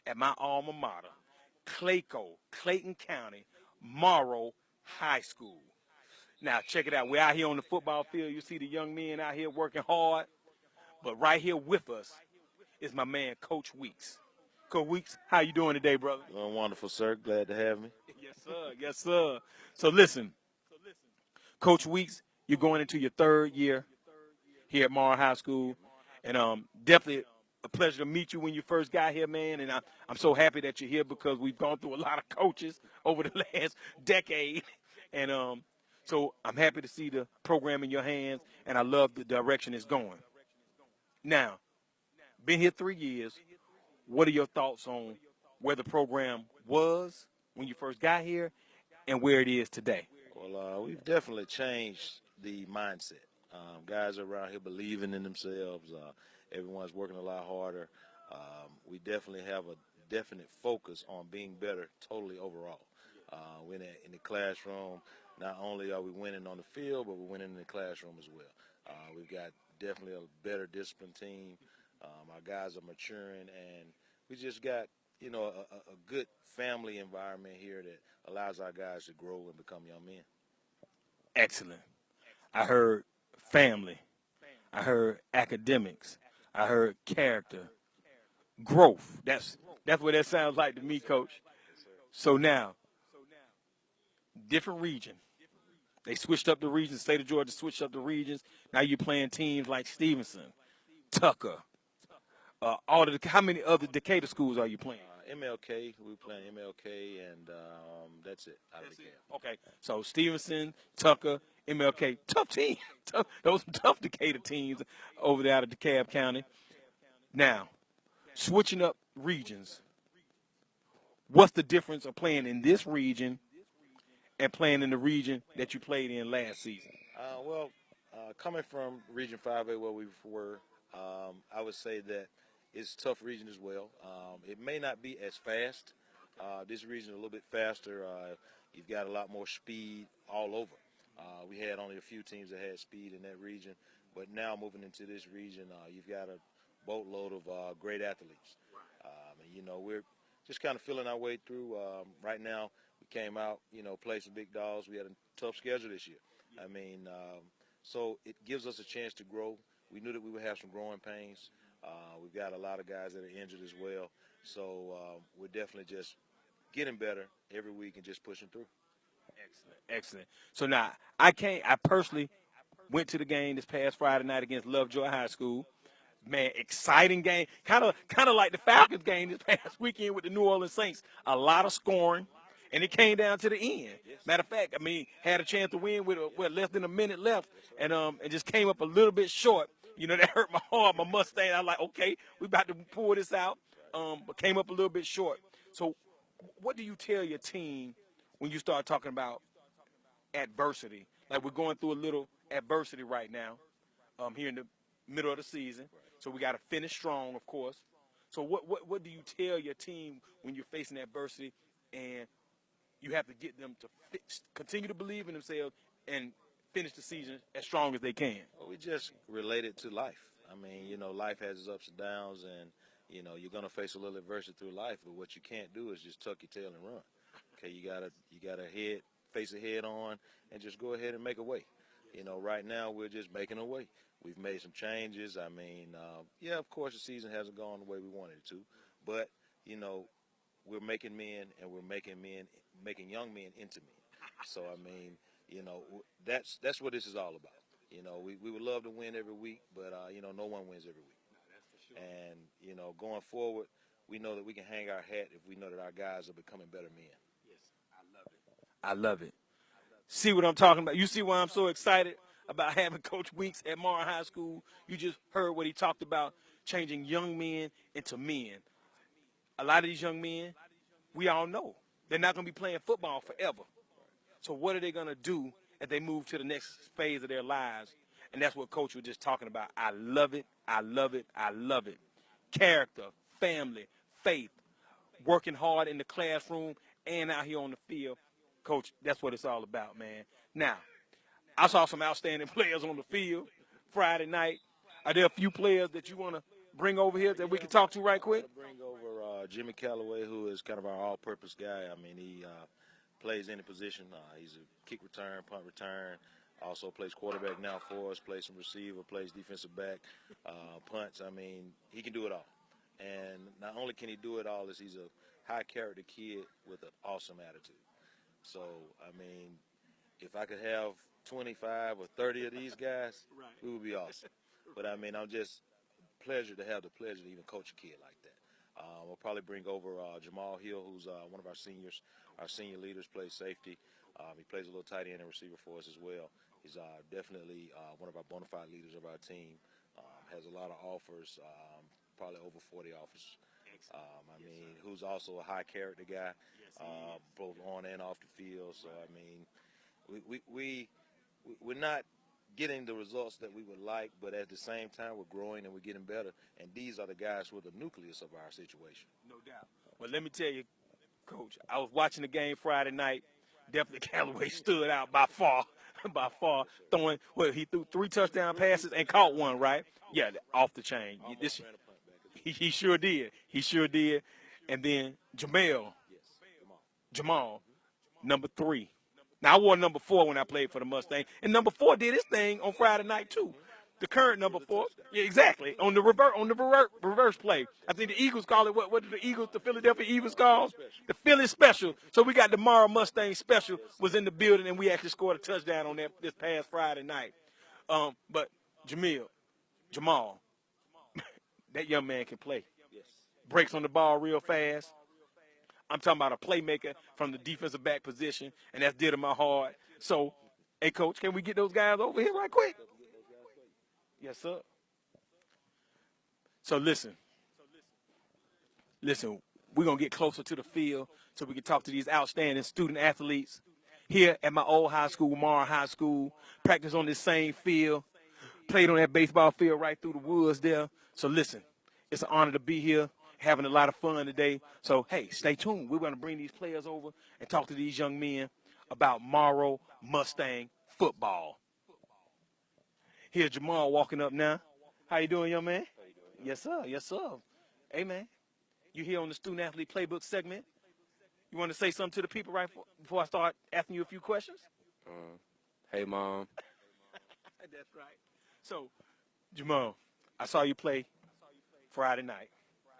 at my alma mater, Clayton County, Morrow High School. Now, check it out. We're out here on the football field. You see the young men out here working hard. But right here with us is my man, Coach Weeks. Coach Weeks, how you doing today, brother? Doing wonderful, sir. Glad to have me. Yes, sir. Yes, sir. So listen, Coach Weeks, you're going into your third year here at Morrow High School. And definitely a pleasure to meet you when you first got here, man. And I'm so happy that you're here because we've gone through a lot of coaches over the last decade. And so I'm happy to see the program in your hands, and I love the direction it's going. Now, been here 3 years. What are your thoughts on where the program was when you first got here and where it is today? Well, we've definitely changed the mindset. Guys around here believing in themselves. Everyone's working a lot harder. We definitely have a definite focus on being better totally overall. We're in the classroom. Not only are we winning on the field, but we're winning in the classroom as well. We've got definitely a better disciplined team. Our guys are maturing, and we just got, a good family environment here that allows our guys to grow and become young men. Excellent. I heard family. I heard academics. I heard character. Growth. That's what that sounds like to me, Coach. So now, different region. They switched up the regions. State of Georgia switched up the regions. Now you're playing teams like Stevenson, Tucker. How many other Decatur schools are you playing? MLK. We're playing MLK, and that's it. Okay. So Stevenson, Tucker, MLK. Tough team. Those are tough Decatur teams over there out of DeKalb County. Now, switching up regions. What's the difference of playing in this region and playing in the region that you played in last season? Coming from Region 5A where we were, I would say that it's a tough region as well. It may not be as fast. This region is a little bit faster. You've got a lot more speed all over. We had only a few teams that had speed in that region, but now moving into this region, you've got a boatload of great athletes. We're just kind of feeling our way through. Right now, we came out, played some big dogs. We had a tough schedule this year. So it gives us a chance to grow. We knew that we would have some growing pains. We've got a lot of guys that are injured as well. So we're definitely just getting better every week and just pushing through. Excellent. So now, I personally went to the game this past Friday night against Lovejoy High School. Man, exciting game. Kind of like the Falcons game this past weekend with the New Orleans Saints. A lot of scoring, and it came down to the end. Matter of fact, had a chance to win with less than a minute left, and it just came up a little bit short. That hurt my heart, my Mustang. I was like, okay, we about to pull this out, but came up a little bit short. So what do you tell your team when you start talking about adversity? Like, we're going through a little adversity right now here in the middle of the season. So we got to finish strong, of course. So what do you tell your team when you're facing adversity and you have to get them to continue to believe in themselves and finish the season as strong as they can? Well, we just relate it to life. Life has its ups and downs, and, you're going to face a little adversity through life, but what you can't do is just tuck your tail and run. Okay, you gotta face it head on and just go ahead and make a way. Right now we're just making a way. We've made some changes. Of course the season hasn't gone the way we wanted it to, but, we're making men, and we're making young men into men. So, that's what this is all about. We would love to win every week, but, no one wins every week. And, going forward, we know that we can hang our hat if we know that our guys are becoming better men. Yes, I love it. See what I'm talking about? You see why I'm so excited about having Coach Weeks at Morrow High School? You just heard what he talked about, changing young men into men. A lot of these young men, we all know, they're not going to be playing football forever. So what are they going to do as they move to the next phase of their lives? And that's what Coach was just talking about. I love it. I love it. I love it. Character, family, faith, working hard in the classroom and out here on the field. Coach, that's what it's all about, man. Now, I saw some outstanding players on the field Friday night. Are there a few players that you want to bring over here that we can talk to right quick? Bring over Jimmy Calloway, who is kind of our all-purpose guy. I mean, he plays any position. He's a kick return, punt return. Also plays quarterback now for us. Plays some receiver. Plays defensive back. Punts. I mean, he can do it all. And not only can he do it all, is he's a high-character kid with an awesome attitude. So, I mean, if I could have 25 or 30 of these guys, it would be awesome. But, I mean, I'm just pleasure to have the pleasure to even coach a kid like that. We'll probably bring over Jamal Hill, who's one of our seniors. Our senior leaders, plays safety. He plays a little tight end and receiver for us as well. He's definitely one of our bona fide leaders of our team. Has a lot of offers, probably over 40 offers. I mean, who's also a high character guy, both on and off the field. So, I mean, we're not getting the results that we would like, but at the same time, we're growing and we're getting better. And these are the guys who are the nucleus of our situation. No doubt. Well, let me tell you, Coach, I was watching the game Friday night. Definitely Callaway stood out by far, throwing, he threw 3 touchdown passes and caught one, right? Yeah, off the chain. He sure did. He sure did. And then Jamal, number 3. Now, I wore number 4 when I played for the Mustang, and number 4 did his thing on Friday night, too. The current number 4, yeah, exactly, on the reverse play. I think the Eagles call it, what did the Philadelphia Eagles call? The Philly Special. So we got the Morrow Mustang Special was in the building, and we actually scored a touchdown on that this past Friday night. But Jamal, that young man can play. Breaks on the ball real fast. I'm talking about a playmaker from the defensive back position, and that's dear to my heart. So, hey, Coach, can we get those guys over here right quick? Yes, sir. So, listen, we're going to get closer to the field so we can talk to these outstanding student athletes here at my old high school, Morrow High School, practice on this same field, played on that baseball field right through the woods there. So, listen, it's an honor to be here. Having a lot of fun today. So, hey, stay tuned. We're going to bring these players over and talk to these young men about Morrow Mustang football. Here's Jamal walking up now. How you doing, young man? Yes, sir. Yes, sir. Hey, man, you here on the Student Athlete Playbook segment? You want to say something to the people right before I start asking you a few questions? Hey, Mom. That's right. So, Jamal, I saw you play Friday night.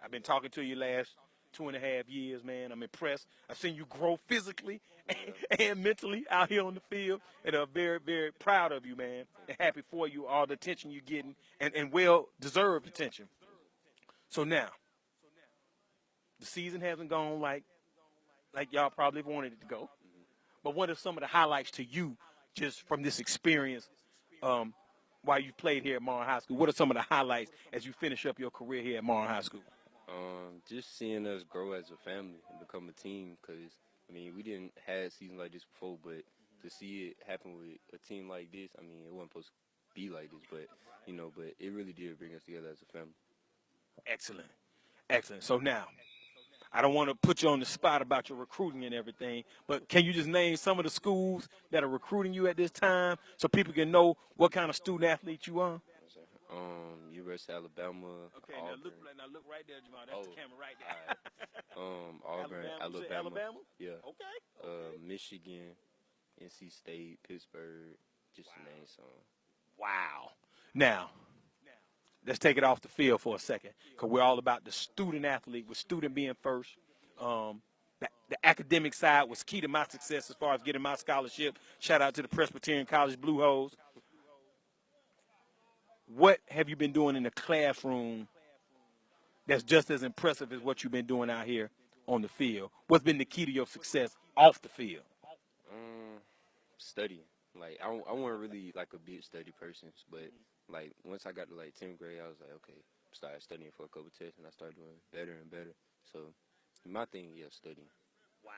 I've been talking to you last 2.5 years, man. I'm impressed. I've seen you grow physically and mentally out here on the field, and I'm very, very proud of you, man, and happy for you, all the attention you're getting, and well-deserved attention. So now, the season hasn't gone like y'all probably wanted it to go, but what are some of the highlights to you just from this experience while you played here at Morrow High School? What are some of the highlights as you finish up your career here at Morrow High School? Just seeing us grow as a family and become a team, because, I mean, we didn't have seasons like this before, but to see it happen with a team like this, I mean, it wasn't supposed to be like this, but, but it really did bring us together as a family. Excellent. Excellent. So now, I don't want to put you on the spot about your recruiting and everything, but can you just name some of the schools that are recruiting you at this time so people can know what kind of student athlete you are? University of Alabama. Okay, Auburn. now look right there, Jamal. That's the camera right there. Auburn, Alabama. Yeah. Okay. Michigan, NC State, Pittsburgh, just to name some. Wow. Now, let's take it off the field for a second, because we're all about the student athlete, with student being first. The academic side was key to my success as far as getting my scholarship. Shout out to the Presbyterian College Blue Hose. What have you been doing in the classroom that's just as impressive as what you've been doing out here on the field? What's been the key to your success off the field? Studying. Like, I wasn't really, like, a big study person, but, like, once I got to, like, 10th grade, I was like, okay, started studying for a couple tests, and I started doing better and better. So, my thing, yeah, studying. Wow.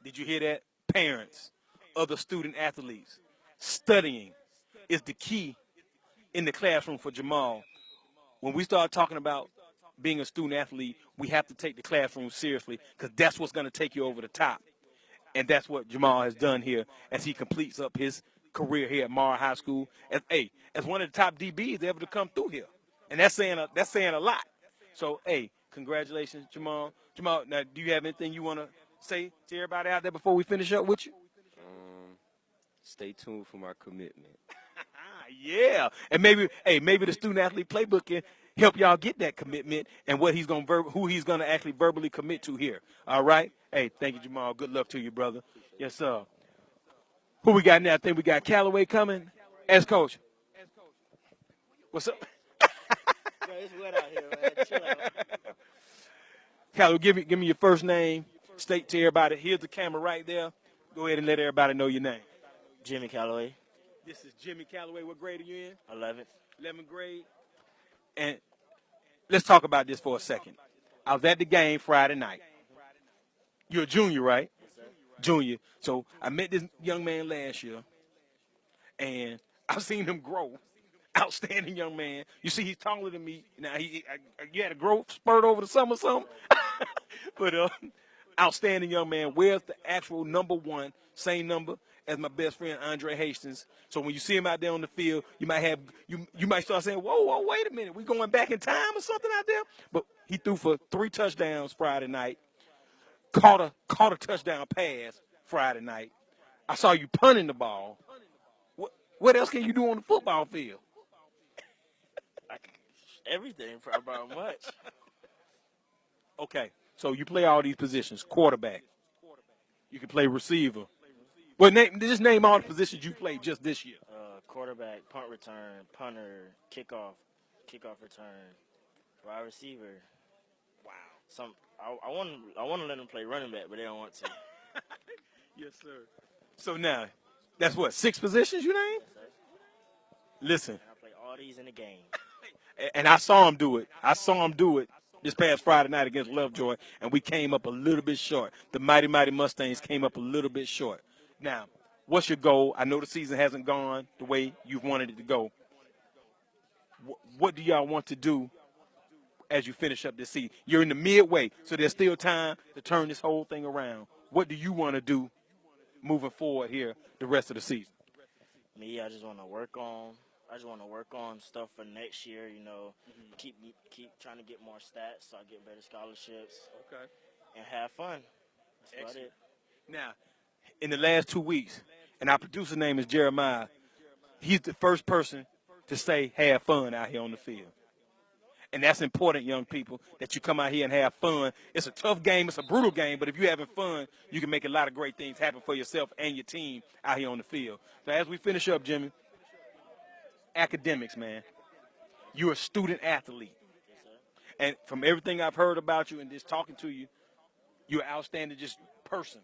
Did you hear that? Parents, other student athletes, studying is the key in the classroom for Jamal. When we start talking about being a student athlete, we have to take the classroom seriously, because that's what's going to take you over the top. And that's what Jamal has done here as he completes up his career here at Morrow High School as one of the top DBs ever to come through here. And that's saying a lot. So, hey, Congratulations, Jamal. Jamal, now, do you have anything you want to say to everybody out there before we finish up with you? Stay tuned for my commitment. Yeah, and maybe the student athlete playbook can help y'all get that commitment and what he's gonna who he's gonna actually verbally commit to here. All right. Hey, thank you, Jamal. Good luck to you, brother. Yes, sir. Who we got now? I think we got Calloway coming as coach. What's up? Bro, it's wet out here, man. Chill out. Calloway, give me your first name. State to everybody. Here's the camera right there. Go ahead and let everybody know your name. Jimmy Calloway, This is Jimmy Calloway. What grade are you in? 11th. 11th grade. And let's talk about this for a second. I was at the game Friday night. You're a junior, right? Yes, sir. Junior. So I met this young man last year, and I've seen him grow. Outstanding young man. You see, he's taller than me. Now, you had a growth spurt over the summer or something? But outstanding young man. Where's the actual number one, same number as my best friend Andre Hastings? So when you see him out there on the field, you might start saying, whoa, wait a minute, we going back in time or something out there? But he threw for 3 touchdowns Friday night. Caught a touchdown pass Friday night. I saw you punting the ball. What else can you do on the football field? Everything, about much. Okay, so you play all these positions. Quarterback. You can play receiver. Well, just name all the positions you played just this year. Quarterback, punt return, punter, kickoff return, wide receiver. Wow. I want to let them play running back, but they don't want to. Yes, sir. So now, that's what, 6 positions you named? Yes, sir. Listen. And I play all these in the game. And I saw him do it this past Friday night against Lovejoy, and we came up a little bit short. The Mighty Mustangs came up a little bit short. Now, what's your goal? I know the season hasn't gone the way you've wanted it to go. What do y'all want to do as you finish up this season? You're in the midway, so there's still time to turn this whole thing around. What do you want to do moving forward here the rest of the season? Me, I just want to work on stuff for next year. Keep trying to get more stats so I get better scholarships. Okay. And have fun. That's about it. Now, in the last 2 weeks, and our producer's name is Jeremiah, he's the first person to say have fun out here on the field. And that's important, young people, that you come out here and have fun. It's a tough game. It's a brutal game. But if you're having fun, you can make a lot of great things happen for yourself and your team out here on the field. So as we finish up, Jimmy, academics, man. You're a student athlete. Yes, sir. And from everything I've heard about you and just talking to you, you're an outstanding just person.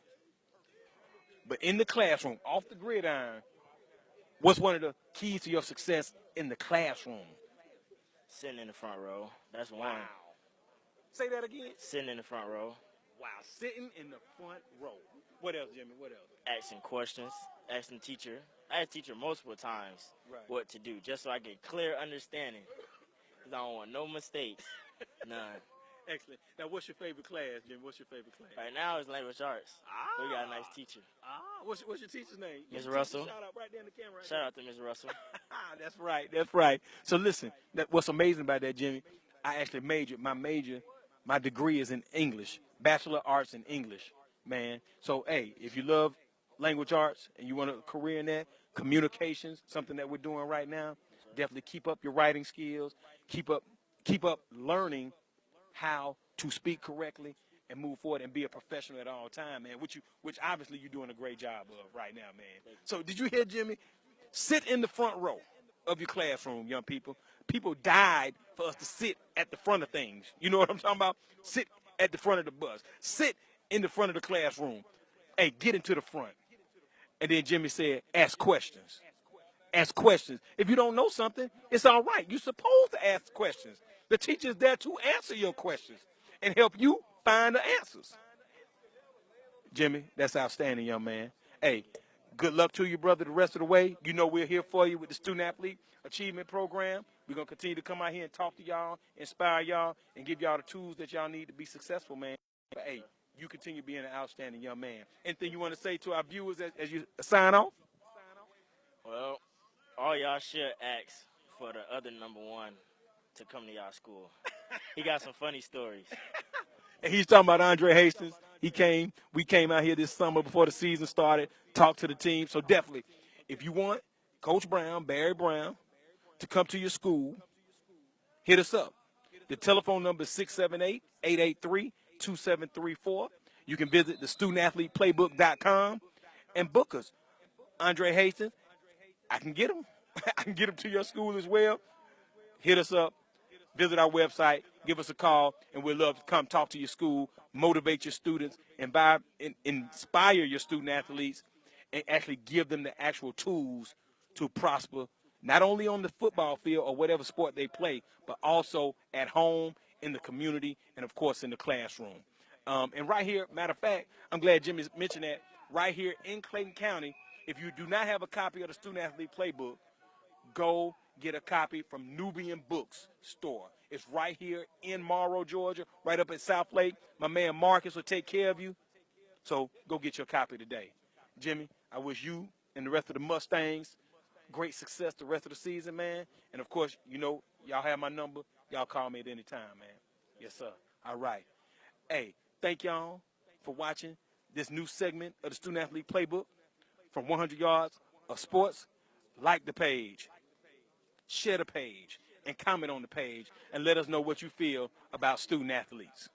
But in the classroom, off the gridiron, what's one of the keys to your success in the classroom? Sitting in the front row. That's one. Wow. Say that again. Sitting in the front row. Wow, sitting in the front row. What else, Jimmy? What else? Asking questions. Asking the teacher. I asked the teacher multiple times what to do, just so I get clear understanding. Because I don't want no mistakes. None. Excellent. Now, what's your favorite class, Jimmy? What's your favorite class? Right now it's language arts. We got a nice teacher. What's your teacher's name? Miss Russell. Shout out right there in the camera. Shout out to Miss Russell. That's right. That's right. So listen, what's amazing about that, Jimmy, I actually my degree is in English, Bachelor of Arts in English, man. So, hey, if you love language arts and you want a career in that, communications, something that we're doing right now, definitely keep up your writing skills, keep up learning how to speak correctly and move forward and be a professional at all time, man, which obviously you're doing a great job of right now, man. So did you hear, Jimmy? Sit in the front row of your classroom, young people. People died for us to sit at the front of things. You know what I'm talking about? Sit at the front of the bus. Sit in the front of the classroom. Hey, get into the front. And then Jimmy said, ask questions. Ask questions. If you don't know something, it's all right. You're supposed to ask questions. The teacher's there to answer your questions and help you find the answers. Jimmy, that's outstanding, young man. Hey, good luck to you, brother, the rest of the way. You know we're here for you with the Student Athlete Achievement Program. We're going to continue to come out here and talk to y'all, inspire y'all, and give y'all the tools that y'all need to be successful, man. But, hey, you continue being an outstanding young man. Anything you want to say to our viewers as you sign off? Well, all y'all should ask for the other number one to come to y'all school. He got some funny stories. And he's talking about Andre Hastings. We came out here this summer before the season started, talked to the team. So definitely, if you want Coach Brown, Barry Brown, to come to your school, hit us up. The telephone number is 678-883-2734. You can visit the studentathleteplaybook.com and book us. Andre Hastings, I can get him. I can get him to your school as well. Hit us up. Visit our website, give us a call, and we'd love to come talk to your school, motivate your students, inspire your student athletes, and actually give them the actual tools to prosper, not only on the football field or whatever sport they play, but also at home, in the community, and of course in the classroom. And right here, matter of fact, I'm glad Jimmy mentioned that, right here in Clayton County, if you do not have a copy of the Student Athlete Playbook, go get a copy from Nubian Books store. It's right here in Morrow, Georgia, right up at South Lake. My man Marcus will take care of you. So go get your copy today. Jimmy, I wish you and the rest of the Mustangs great success the rest of the season, man. And, of course, you know, y'all have my number. Y'all call me at any time, man. Yes, sir. All right. Hey, thank y'all for watching this new segment of the Student Athlete Playbook from 100 Yards of Sports. Like the page, share the page, and comment on the page, and let us know what you feel about student athletes.